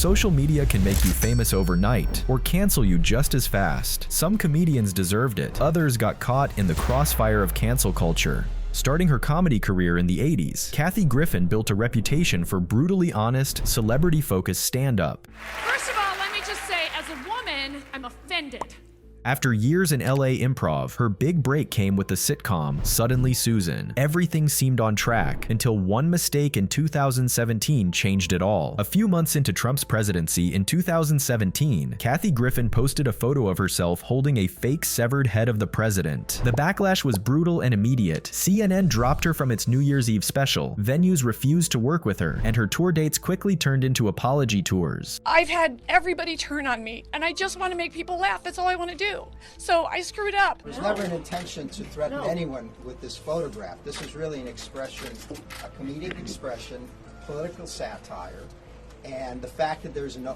Social media can make you famous overnight, or cancel you just as fast. Some comedians deserved it, others got caught in the crossfire of cancel culture. Starting her comedy career in the 80s, Kathy Griffin built a reputation for brutally honest, celebrity-focused stand-up. First of all, let me just say, as a woman, I'm offended. After years in LA improv, her big break came with the sitcom Suddenly Susan. Everything seemed on track until one mistake in 2017 changed it all. A few months into Trump's presidency in 2017, Kathy Griffin posted a photo of herself holding a fake severed head of the president. The backlash was brutal and immediate. CNN dropped her from its New Year's Eve special. Venues refused to work with her, and her tour dates quickly turned into apology tours. I've had everybody turn on me, and I just want to make people laugh. That's all I want to do. So I screwed up. There's never an intention to threaten anyone with this photograph. This is really an expression, a comedic expression, political satire, and the fact that there's an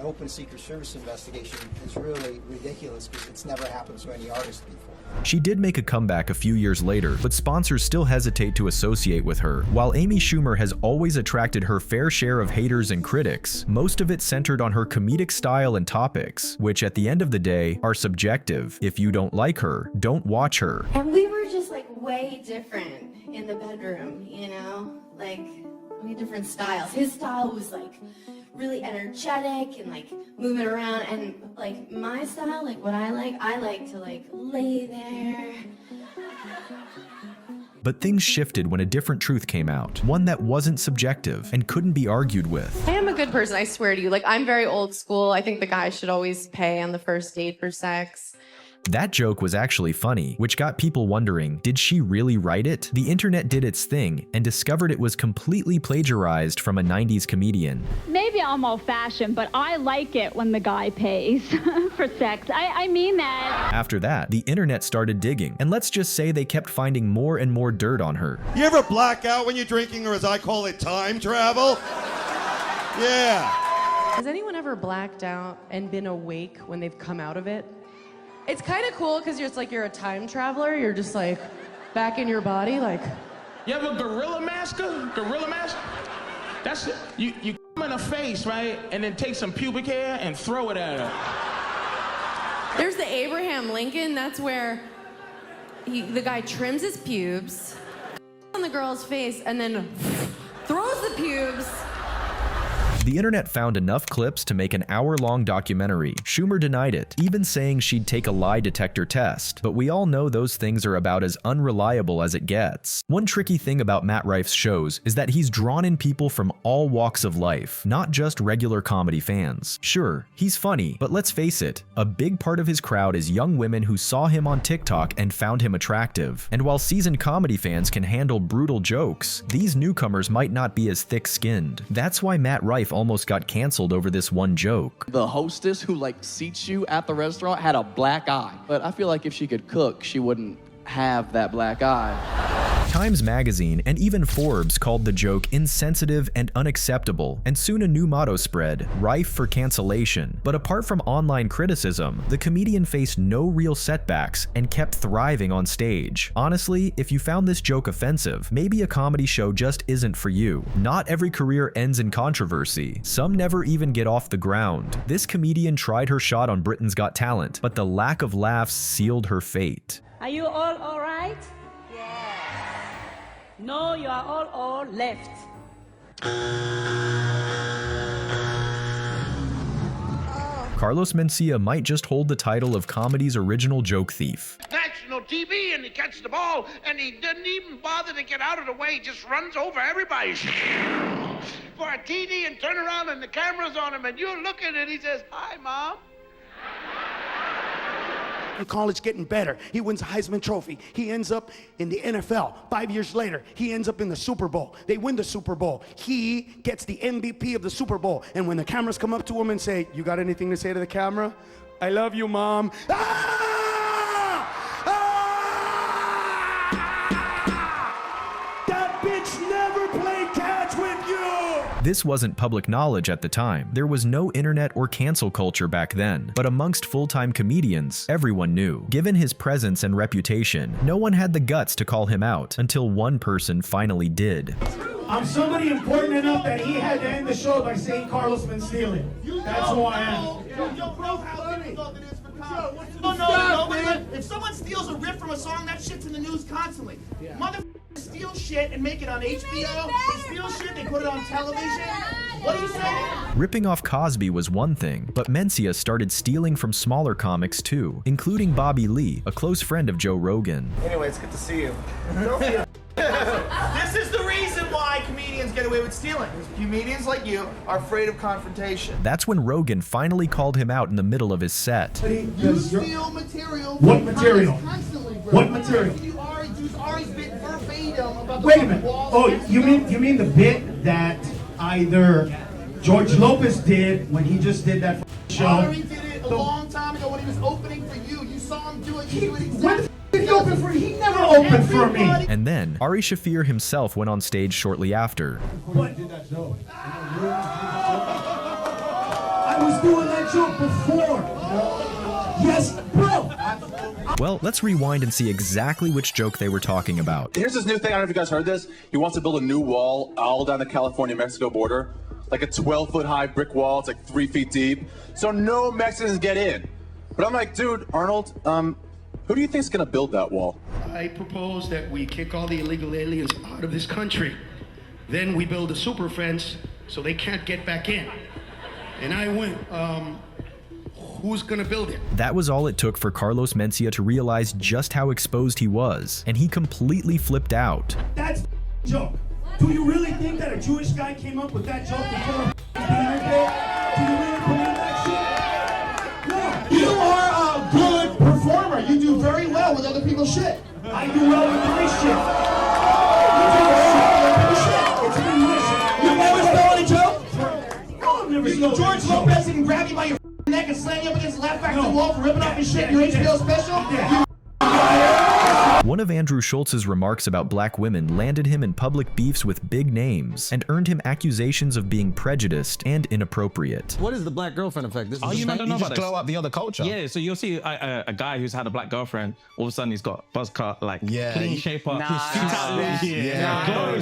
open Secret Service investigation is really ridiculous because it's never happened to any artist before. She did make a comeback a few years later, but sponsors still hesitate to associate with her. While Amy Schumer has always attracted her fair share of haters and critics, most of it centered on her comedic style and topics, which at the end of the day are subjective. If you don't like her, don't watch her. And we were just like way different in the bedroom, you know? Like, we had different styles. His style was like really energetic and like moving around, and like my style, like what I like to like lay there. But things shifted when a different truth came out, one that wasn't subjective and couldn't be argued with. I am a good person, I swear to you. Like, I'm very old school. I think the guy should always pay on the first date for sex. That joke was actually funny, which got people wondering, did she really write it? The internet did its thing and discovered it was completely plagiarized from a 90s comedian. Maybe I'm old-fashioned, but I like it when the guy pays for sex. I mean that. After that, the internet started digging, and let's just say they kept finding more and more dirt on her. You ever black out when you're drinking, or as I call it, time travel? Yeah. Has anyone ever blacked out and been awake when they've come out of it? It's kind of cool because you're a time traveler. You're just like back in your body, like. You have a gorilla masker? Gorilla mask? That's it. You come in the face, right? And then take some pubic hair and throw it at her. There's the Abraham Lincoln. That's where the guy trims his pubes on the girl's face and then throws the pubes. The internet found enough clips to make an hour-long documentary. Schumer denied it, even saying she'd take a lie detector test, but we all know those things are about as unreliable as it gets. One tricky thing about Matt Rife's shows is that he's drawn in people from all walks of life, not just regular comedy fans. Sure, he's funny, but let's face it, a big part of his crowd is young women who saw him on TikTok and found him attractive. And while seasoned comedy fans can handle brutal jokes, these newcomers might not be as thick-skinned. That's why Matt Rife almost got canceled over this one joke. The hostess who seats you at the restaurant had a black eye, but I feel like if she could cook, she wouldn't have that black eye. Times Magazine and even Forbes called the joke insensitive and unacceptable, and soon a new motto spread, rife for cancellation. But apart from online criticism, the comedian faced no real setbacks and kept thriving on stage. Honestly, if you found this joke offensive, maybe a comedy show just isn't for you. Not every career ends in controversy. Some never even get off the ground. This comedian tried her shot on Britain's Got Talent, but the lack of laughs sealed her fate. Are you all right? No, you are all left. Carlos Mencia might just hold the title of comedy's original joke thief. National TV, and he catches the ball, and he doesn't even bother to get out of the way, he just runs over everybody for a TD and turn around and the camera's on him, and you're looking and he says, "Hi, Mom." In college, getting better. He wins a Heisman Trophy. He ends up in the NFL. 5 years later, he ends up in the Super Bowl. They win the Super Bowl. He gets the MVP of the Super Bowl. And when the cameras come up to him and say, "You got anything to say to the camera?" "I love you, Mom." That bitch never played catch with you! This wasn't public knowledge at the time. There was no internet or cancel culture back then, but amongst full-time comedians, everyone knew. Given his presence and reputation, no one had the guts to call him out until one person finally did. I'm somebody important enough that he had to end the show by saying Carlos Mencia. That's who I am. Man. If someone steals a riff from a song, that shit's in the news constantly. Motherfuckers steal shit and make it on HBO. They steal shit, they put it on television. What are you saying? Ripping off Cosby was one thing, but Mencia started stealing from smaller comics too, including Bobby Lee, a close friend of Joe Rogan. Anyway, it's good to see you. This is the reason why comedians get away with stealing. Comedians like you are afraid of confrontation. That's when Rogan finally called him out in the middle of his set. You steal material. What material? Constantly, bro. What material? You use Ari's bit verbatim about the Wait a minute. walls. Oh, you mean the bit that either George Lopez did when he just did that show? Ari did it a long time ago when he was opening for you. You saw him do it. You do it exactly. When the did he open for? He never opened for me. And then, Ari Shaffir himself went on stage shortly after. I was doing that joke before. Yes, bro. Well, let's rewind and see exactly which joke they were talking about. Here's this new thing, I don't know if you guys heard this. He wants to build a new wall all down the California-Mexico border. Like a 12-foot high brick wall, it's like 3 feet deep. So no Mexicans get in. But I'm like, dude, Arnold, who do you think is gonna build that wall? I propose that we kick all the illegal aliens out of this country. Then we build a super fence so they can't get back in. And I went, who's gonna build it? That was all it took for Carlos Mencia to realize just how exposed he was, and he completely flipped out. That's a joke. Do you really think that a Jewish guy came up with that joke before a dinner date? Do you really believe that shit? You are a good performer. You do very well with other people's shit. I do well with my shit. It's you never stole any joke? No, I've never stolen George any joke. Lopez can grab you by your neck and slam you up against the left back of the wall for ripping off your shit in your HBO special? One of Andrew Schultz's remarks about black women landed him in public beefs with big names and earned him accusations of being prejudiced and inappropriate. What is the black girlfriend effect? This is Oh, you don't know about this? glow up the other culture. Yeah, so you'll see a guy who's had a black girlfriend, all of a sudden he's got buzz cut, like clean shape up. Glows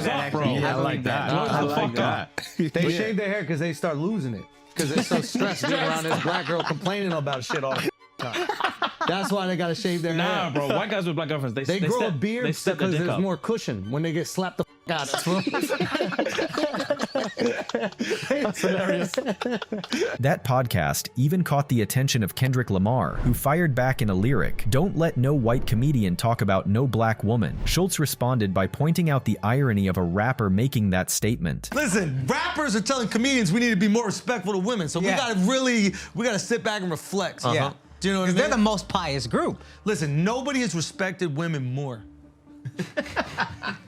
up, bro. Yeah, I like that. Glows the fuck up. They shave their hair because they start losing it. Because they're so stressed being around this black girl complaining about shit all the time. That's why they gotta shave their hair. Nah, bro. White guys with black girlfriends, They grow a beard they step their because dick there's up. more cushion when they get slapped the out. That's hilarious. That podcast even caught the attention of Kendrick Lamar, who fired back in a lyric, "Don't let no white comedian talk about no black woman." Schultz responded by pointing out the irony of a rapper making that statement. Listen, rappers are telling comedians we need to be more respectful to women, so we gotta sit back and reflect. Yeah. Do you know what I mean? They're the most pious group. Listen, nobody has respected women more.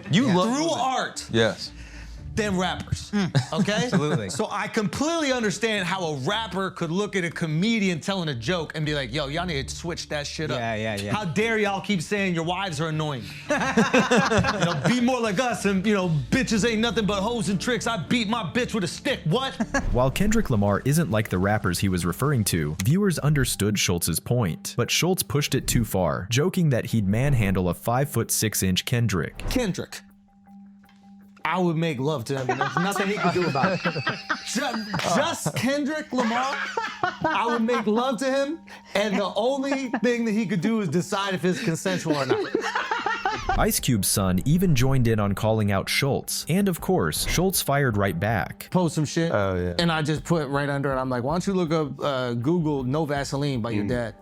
You love through women. art. Yes. Than rappers, okay? Absolutely. So I completely understand how a rapper could look at a comedian telling a joke and be like, yo, y'all need to switch that shit up. Yeah. How dare y'all keep saying your wives are annoying? Be more like us and, bitches ain't nothing but hoes and tricks. I beat my bitch with a stick, what? While Kendrick Lamar isn't like the rappers he was referring to, viewers understood Schultz's point, but Schultz pushed it too far, joking that he'd manhandle a 5'6" Kendrick. Kendrick. I would make love to him, and there's nothing he could do about it. Just Kendrick Lamar, I would make love to him, and the only thing that he could do is decide if it's consensual or not. Ice Cube's son even joined in on calling out Schultz, and of course, Schultz fired right back. Post some shit, and I just put right under it, I'm like, why don't you look up Google No Vaseline by your dad?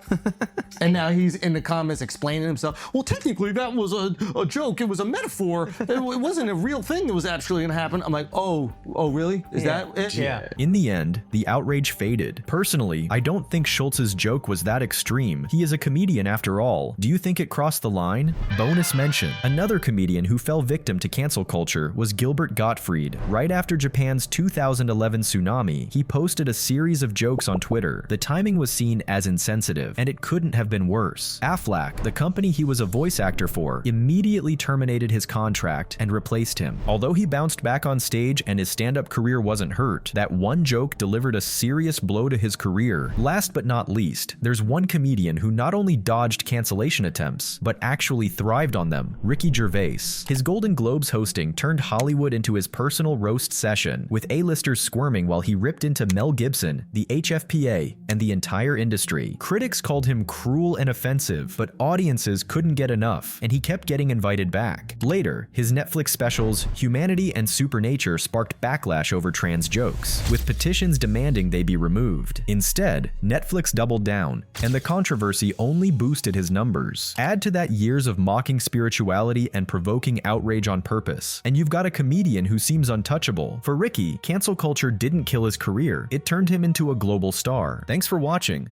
And now he's in the comments explaining himself. Well, technically that was a joke, it was a metaphor, it wasn't a real thing that was actually gonna happen. I'm like, oh really? Is that it? Yeah. In the end, the outrage faded. Personally, I don't think Schultz's joke was that extreme. He is a comedian after all. Do you think it crossed the line? Bonus mention. Another comedian who fell victim to cancel culture was Gilbert Gottfried. Right after Japan's 2011 tsunami, he posted a series of jokes on Twitter. The timing was seen as insensitive, and it couldn't have been worse. Aflac, the company he was a voice actor for, immediately terminated his contract and replaced him. Although he bounced back on stage and his stand-up career wasn't hurt, that one joke delivered a serious blow to his career. Last but not least, there's one comedian who not only dodged cancellation attempts, but actually thrived on them. name, Ricky Gervais. His Golden Globes hosting turned Hollywood into his personal roast session, with A-listers squirming while he ripped into Mel Gibson, the HFPA, and the entire industry. Critics called him cruel and offensive, but audiences couldn't get enough, and he kept getting invited back. Later, his Netflix specials, Humanity and Supernature, sparked backlash over trans jokes, with petitions demanding they be removed. Instead, Netflix doubled down, and the controversy only boosted his numbers. Add to that years of mocking spirituality and provoking outrage on purpose, and you've got a comedian who seems untouchable. For Ricky, cancel culture didn't kill his career, it turned him into a global star. Thanks for watching.